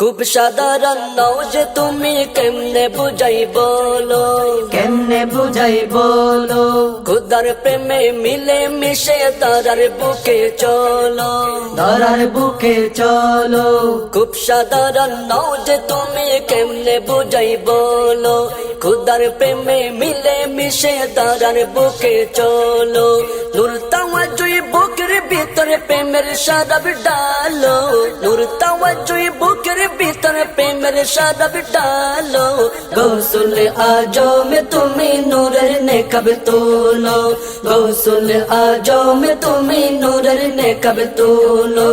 খুব সাধারণ নও যে তুমি কেমনে বুঝাই বলো, কেমনে বুঝাই বলো, খুদার প্রেমে মিলে মিশে তারার বুকে চলো, ধরার বুকে চলো। খুব সাধারণ নও যে তুমি কেমনে বুঝাই বলো, খুদার প্রেমে মিলে মিশে তারার বুকে চলো। নূর তাওয়াজ্জুই বুকের ভিতরে প্রেমের শারাব ডালো, নূর তাওয়াজ্জুই বুকের ভিতরে প্রেমের শারাব ডালো। গৌসুল আজম তুমি নূরের নেকাব তোলো, গৌসুল আজম তুমি নূরের নেকাব তোলো,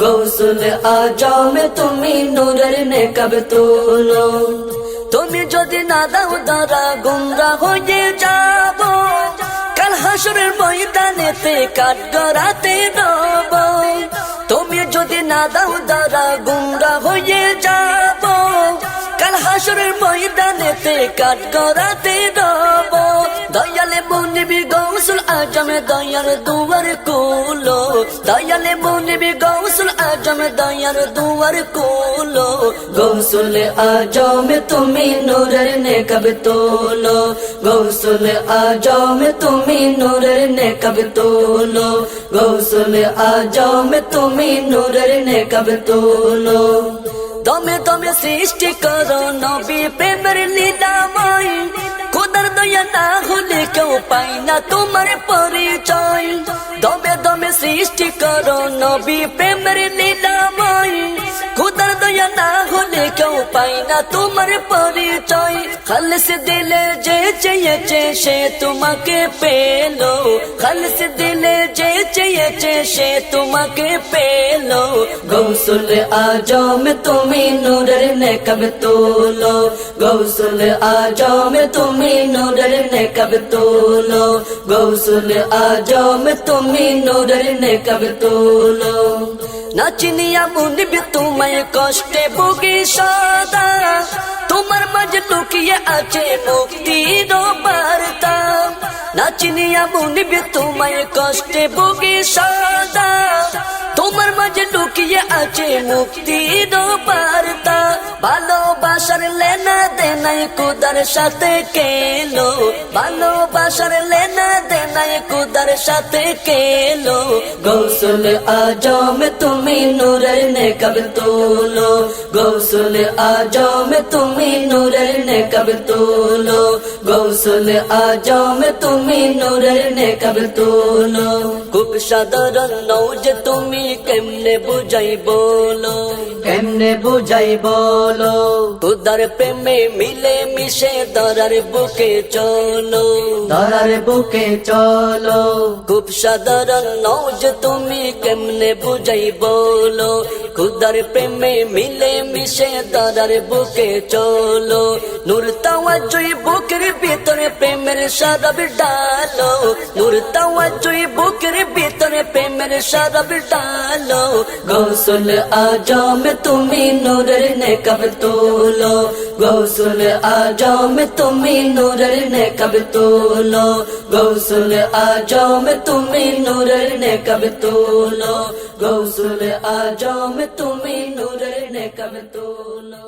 গৌসুল আজম তুমি নূরের নেকাব তোলো। তুমি যদি না দাও দারা গুমরা হয়ে যাব, কাল হাসরের ময়দানেতে কাঠগড়াতে রব। তুমি যদি না দাও দারা গুমরা হয়ে যাব, কাল হাসরের ময়দানেতে কাঠগড়াতে রব। দয়ালে মুনিবি গৌসুল আজম দয়ার দুয়ার কুলো, দয়ালে মুনিবি গৌসুল আজম দয়ার দুয়ার কুলো। গৌসুল আজম তুমি নূরের নেকাব তোলো, গৌসুল আজম তুমি নূরের নেকাব তোলো, গৌসুল আজম তুমি নূরের নেকাব তোলো। দমে দমে সৃষ্টি করো নবী প্রেমের লীলাময়, খোদার দয়া না হলে কেউ পাই না তোমার পরিচয়। দমে দমে সৃষ্টি করো নবী প্রেমের লীলাময়, খোদার দয়া না হলে কেউ পাই না তোমার পরিচয়। খালিস দিলে যে চেয়েছে সে তোমাকে পেলো, খালিস দিলে যে চেয়েছে সে তোমাকে পেলো। গৌসুল আজম তুমি নূরের নেকাব তোলো, গৌসুল আজম তুমি নূরের নেকাব তোলো, গৌসুল আজম তুমি নূরের নেকাব তোলো। না চিনিয়া মুনিবি তোমায় কষ্টে ভোগী সদা, তোমার মাঝে লুকিয়ে আছে মুক্তির বার্তা। না চিনিয়া মুনিবি তোমায় কষ্টে ভোগী সদা, তোমার মাঝে লুকিয়ে আছে মুক্তির বার্তা। ভালোবাসার লেনা দেনাই খুদার সাথে কেলো, ভালোবাসার লেনা দেনাই খুদার সাথে কেলো। গৌসুল আজম তুমি নূরের নেকাব তোলো, গৌসুল আজম তুমি নূরের নেকাব তোলো, গৌসুল আজম তুমি নূরের নেকাব তোলো। খুব সাধারণ নও যে তুমি কেমনে বুঝাই বলো, কেমনে বুঝাই বলো, খুদার প্রেমে মিলে মিশে ধরার বুকে চলো, ধরার বুকে চলো। খুব সাধারণ নও যে তুমি কেমনে বুঝাই বলো, খুদার প্রেমে মিলে মিশে ধরার বুকে চলো। নূর তাওয়াজ্জুই বুকের ভিতরে প্রেমের শারাব ডালো, নূর তাওয়াজ্জুই বুকের ভিতরে প্রেমের শারাব ডালো। গৌসুল আজম তুমি নূরের নেকাব তোলো, গৌসুল আজম তুমি নূরের নেকাব তোলো, গৌসুল আজম তুমি নূরের নেকাব তোলো, গৌসুল আজম তুমি নূরের নেকাব তোলো।